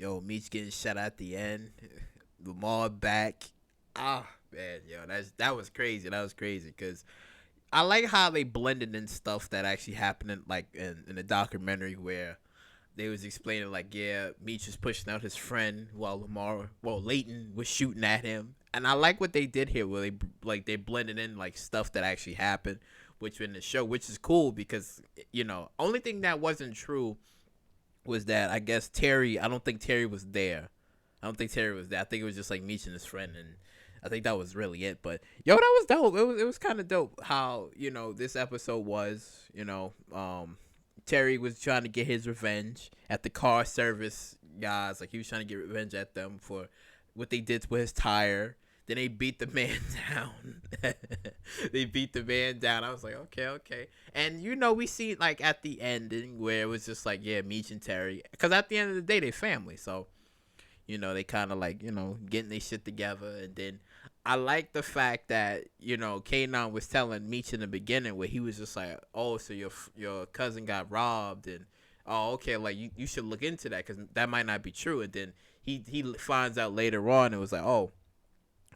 Yo, Meech getting shot at the end. Lamar back. Ah, man, yo, that was crazy. That was crazy because I like how they blended in stuff that actually happened in the documentary where they was explaining like, yeah, Meech was pushing out his friend while Leighton was shooting at him, and I like what they did here where they blended in like stuff that actually happened, which in the show, which is cool because only thing that wasn't true was that I guess Terry. I don't think Terry was there. I don't think Terry was there. I think it was just like Meech and his friend, and I think that was really it. But yo, that was dope. It was kind of dope how this episode was. Terry was trying to get his revenge at the car service guys. Like he was trying to get revenge at them for what they did with his tire. Then they beat the man down. They beat the man down. I was like, okay, okay. And we see like at the ending where it was just like, yeah, Meech and Terry, because at the end of the day, they family. So they kind of like getting their shit together. And then I like the fact that Kanan was telling Meech in the beginning where he was just like, oh, so your cousin got robbed, and oh, okay, like you should look into that because that might not be true. And then he finds out later on, it was like, oh,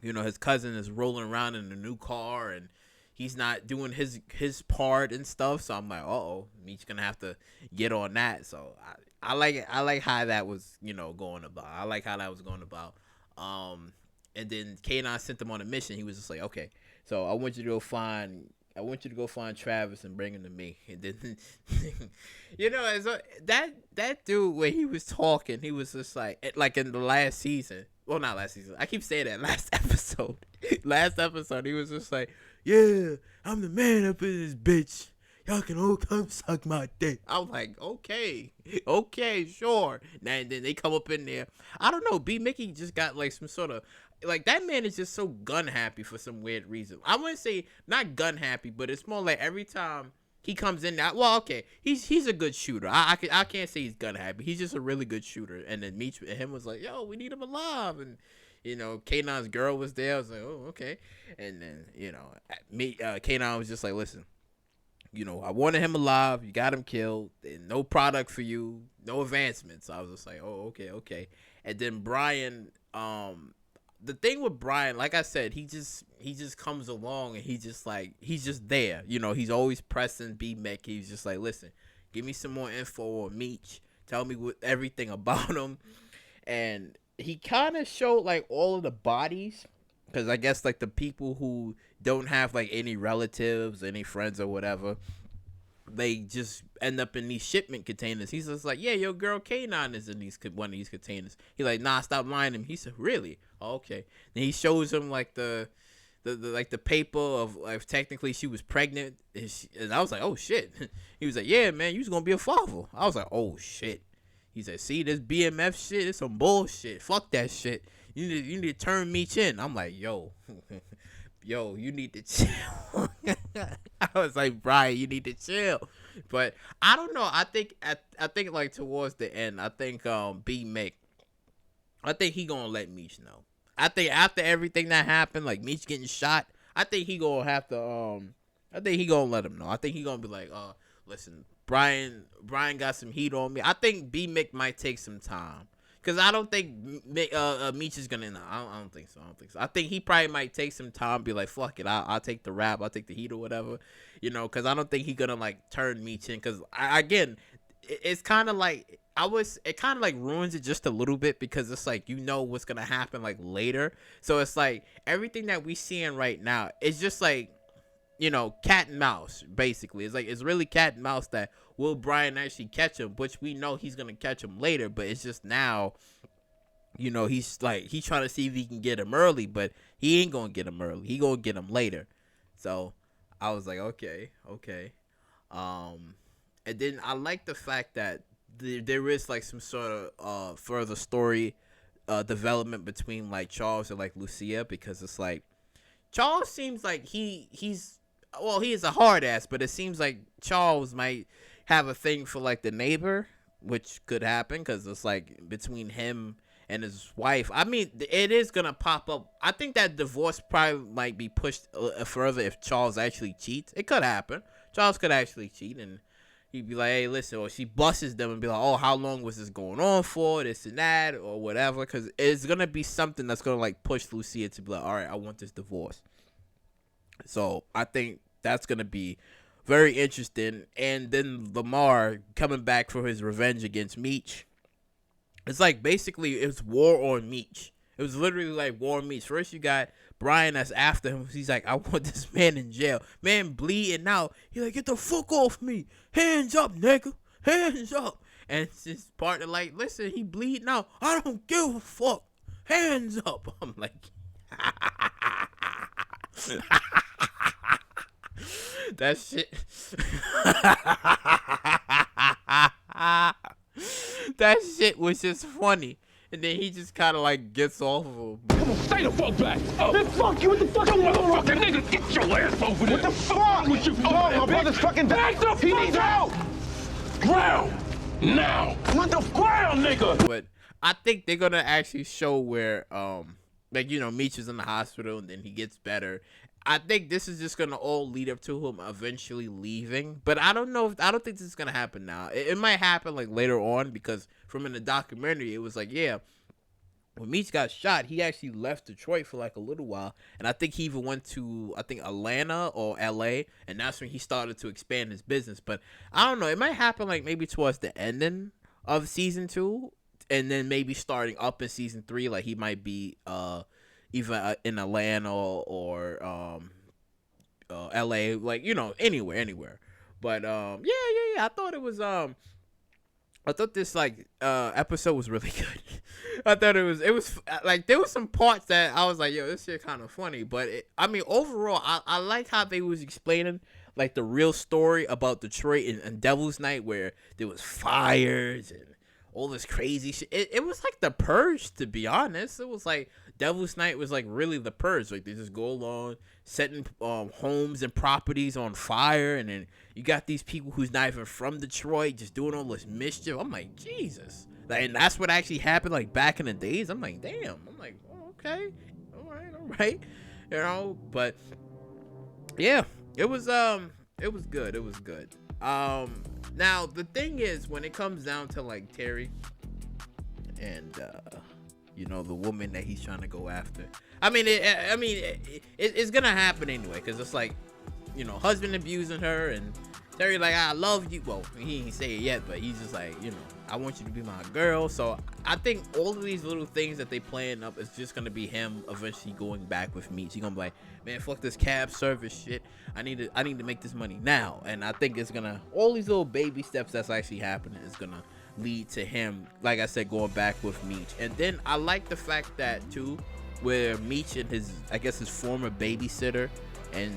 his cousin is rolling around in a new car and he's not doing his part and stuff. So I'm like, uh-oh, Meech's gonna have to get on that. So I like it. I like how that was going about. I like how that was going about. And then Kanan sent him on a mission. He was just like, okay, so I want you to go find Travis and bring him to me. And then that dude, when he was talking, he was just like in the last season. Well, not last season. I keep saying that last episode. Last episode, he was just like, yeah, I'm the man up in this bitch. Y'all can all come suck my dick. I was like, okay, sure. And then they come up in there. I don't know. B Mickey just got like some sort of like that man is just so gun happy for some weird reason. I wouldn't say not gun happy, but it's more like every time he comes in now. Well, okay, he's a good shooter. I can't say he's gun happy. He's just a really good shooter. And then Meech and him was like, yo, we need him alive. And Kanan's girl was there. I was like, oh, okay. And then Kanan was just like, listen, I wanted him alive. You got him killed. No product for you. No advancements. So I was just like, oh, okay, okay. And then Brian, the thing with Brian, like I said, he just comes along and he's just there. He's always pressing B Mick. He's just like, listen, give me some more info on Meech. Tell me everything about him. And he kind of showed like all of the bodies, because I guess like the people who don't have like any relatives, any friends or whatever, they just end up in these shipment containers. He's just like, yeah, your girl Kanan is in one of these containers. He's like, nah, stop lying to him. He said, really? Oh, okay. And he shows him like the paper of like technically she was pregnant, and I was like, oh shit. He was like, yeah, man, you was gonna be a father. I was like, oh shit. He said, see this BMF shit, it's some bullshit. Fuck that shit. You need to turn Meech in. I'm like, yo, you need to chill. I was like, Brian, you need to chill. But I don't know. I think like towards the end, I think B Mick, I think he gonna let Meech know. I think after everything that happened, like Meech getting shot, I think he gonna have to I think he gonna let him know. I think he gonna be like, listen, Brian got some heat on me. I think B Mick might take some time. Because I don't think Meech is going to... No, I don't think so. I think he probably might take some time, be like, fuck it, I'll take the rap, I'll take the heat or whatever. Because I don't think he's going to, like, turn Meech in. Because, again, it's kind of like... It kind of, like, ruins it just a little bit because it's like, what's going to happen, like, later. So it's like, everything that we seeing right now, it's just like, cat and mouse, basically. It's like, it's really cat and mouse that will Brian actually catch him, which we know he's going to catch him later, but it's just now, he's trying to see if he can get him early, but he ain't going to get him early. He going to get him later. So I was like, okay. And then I like the fact that there is like some sort of further story development between like Charles and like Lucia, because it's like Charles seems like he is a hard ass, but it seems like Charles might have a thing for like the neighbor, which could happen because it's like between him and his wife. I mean, it is gonna pop up. I think that divorce probably might be pushed further if Charles actually cheats. It could happen. Charles could actually cheat, and he'd be like, hey, listen, or she busts them and be like, oh, how long was this going on for, this and that, or whatever, because it's going to be something that's going to, like, push Lucia to be like, all right, I want this divorce. So I think that's going to be very interesting. And then Lamar coming back for his revenge against Meech. It's like basically it's war on Meech. It was literally like war on Meech. First you got Brian that's after him. He's like, I want this man in jail. Man bleeding out. He's like, get the fuck off me. Hands up, nigga. Hands up. And it's his partner like, listen, he bleeding out. I don't give a fuck. Hands up. I'm like, that shit. That shit was just funny. And then he just kind of like gets off of him. Come on, stay the fuck back. Oh, man, fuck you. What the fuck? Come motherfucking nigga, get your ass over there. What the fuck? What you my brother's fucking back. The he needs help. Ground now. What the ground, nigga? But I think they're gonna actually show where like, you know, Meech is in the hospital and then he gets better. I think this is just gonna all lead up to him eventually leaving, but I don't know. I don't think this is gonna happen now. It might happen like later on, because from in the documentary, it was like, yeah, when Meech got shot, he actually left Detroit for like a little while, and I think he even went to Atlanta or LA, and that's when he started to expand his business. But I don't know. It might happen like maybe towards the ending of season 2, and then maybe starting up in season 3, like he might be either in Atlanta or LA, like, you know, anywhere. But yeah. I thought it was I thought this like episode was really good. I thought it was like there was some parts that I was like, yo, this shit kind of funny. But I mean, overall, I like how they was explaining like the real story about Detroit and Devil's Night, where there was fires and all this crazy shit. It was like The Purge, to be honest. It was like Devil's Night was like really The Purge. Like they just go along setting homes and properties on fire, and then you got these people who's not even from Detroit just doing all this mischief. I'm like, Jesus. Like, and that's what actually happened like back in the days. I'm like, damn. I'm like, oh, okay. All right. You know, but yeah, it was good. It was good. Now the thing is, when it comes down to like Terry and you know, the woman that he's trying to go after, I mean it's gonna happen anyway, because it's like, you know, husband abusing her and Terry like, I love you. Well, he ain't say it yet, but he's just like, you know, I want you to be my girl. So I think all of these little things that they playing up is just gonna be him eventually going back with Meech. He's gonna be like, man, fuck this cab service shit. I need to make this money now. And I think it's gonna, all these little baby steps that's actually happening is gonna lead to him, like I said, going back with Meech. And then I like the fact that too, where Meech and his, I guess his former babysitter, and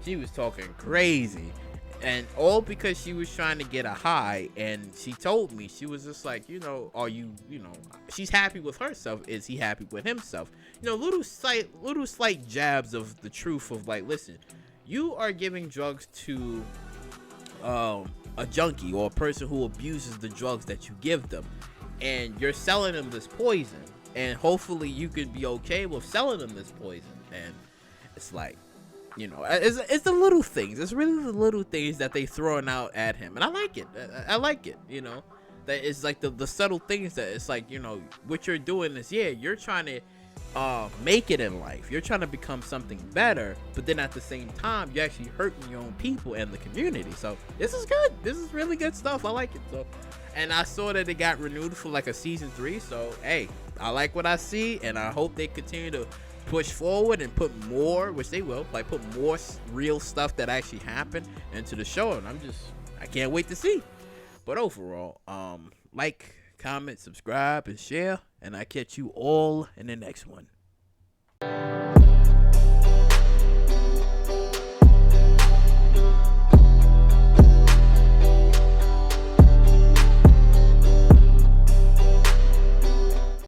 she was talking crazy. And all because she was trying to get a high, and she told me, she was just like, you know, are you know, she's happy with herself, is he happy with himself? You know, little slight jabs of the truth of like, listen, you are giving drugs to a junkie or a person who abuses the drugs that you give them, and you're selling them this poison, and hopefully you could be okay with selling them this poison. And it's like, you know, it's the little things. It's really the little things that they throwing out at him, and I like it. I like it. You know, that it's like the subtle things that it's like, you know, what you're doing is, yeah, you're trying to make it in life. You're trying to become something better, but then at the same time, you're actually hurting your own people and the community. So this is good. This is really good stuff. I like it. So, and I saw that it got renewed for like a season 3. So hey, I like what I see, and I hope they continue to push forward and put more, which they will, like put more real stuff that actually happened into the show. And I can't wait to see. But overall, like, comment, subscribe, and share, and I catch you all in the next one.